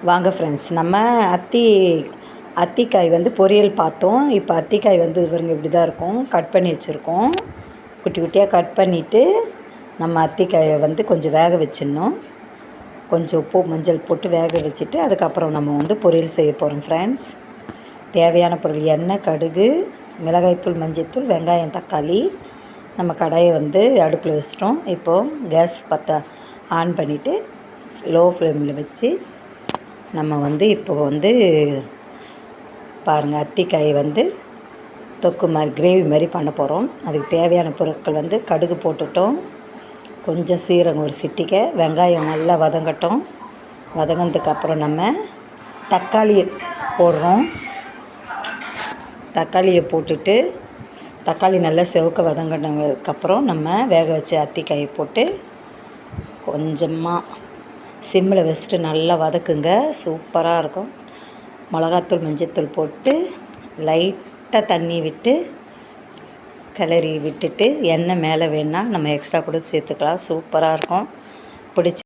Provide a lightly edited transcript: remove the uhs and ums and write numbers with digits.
வாங்க ஃப்ரெண்ட்ஸ், நம்ம அத்திக்காய் வந்து பொரியல் பார்த்தோம். இப்போ அத்திக்காய் வந்து இவருங்க இப்படி தான் இருக்கும். கட் பண்ணி வச்சுருக்கோம். குட்டி குட்டியாக கட் பண்ணிவிட்டு நம்ம அத்திக்காயை வந்து கொஞ்சம் வேக வச்சிடணும். கொஞ்சம் உப்பு மஞ்சள் போட்டு வேக வச்சுட்டு அதுக்கப்புறம் நம்ம வந்து பொரியல் செய்ய போகிறோம் ஃப்ரெண்ட்ஸ். தேவையான பொருள்: எண்ணெய், கடுகு, மிளகாய்த்தூள், மஞ்சள்தூள், வெங்காயம், தக்காளி. நம்ம கடாயை வந்து அடுப்பில் வச்சிட்டோம். இப்போது கேஸ் ஆன் பண்ணிவிட்டு ஸ்லோ ஃப்ளேமில் வச்சு நம்ம வந்து இப்போ வந்து பாருங்கள், அத்திக்காய் வந்து தொக்கு மாதிரி கிரேவி மாதிரி பண்ண போகிறோம். அதுக்கு தேவையான பொருட்கள் வந்து கடுகு போட்டுட்டோம், கொஞ்சம் சீரகம் ஒரு சிட்டிக்கை, வெங்காயம் நல்லா வதங்கட்டும். வதங்கினதுக்கப்புறம் நம்ம தக்காளியை போடுறோம். தக்காளியை போட்டுட்டு தக்காளி நல்லா செவக்க வதங்கினதுக்கப்புறம் நம்ம வேக வச்ச அத்திக்காயை போட்டு கொஞ்சமாக சிம்மில் வச்சுட்டு நல்லா வதக்குங்க. சூப்பராக இருக்கும். மிளகாத்தூள், மஞ்சள்தூள் போட்டு லைட்டாக தண்ணி விட்டு கிளறி விட்டுட்டு எண்ணெய் மேலே வேணால் நம்ம எக்ஸ்ட்ரா கூட சேர்த்துக்கலாம். சூப்பராக இருக்கும். பிடிச்சி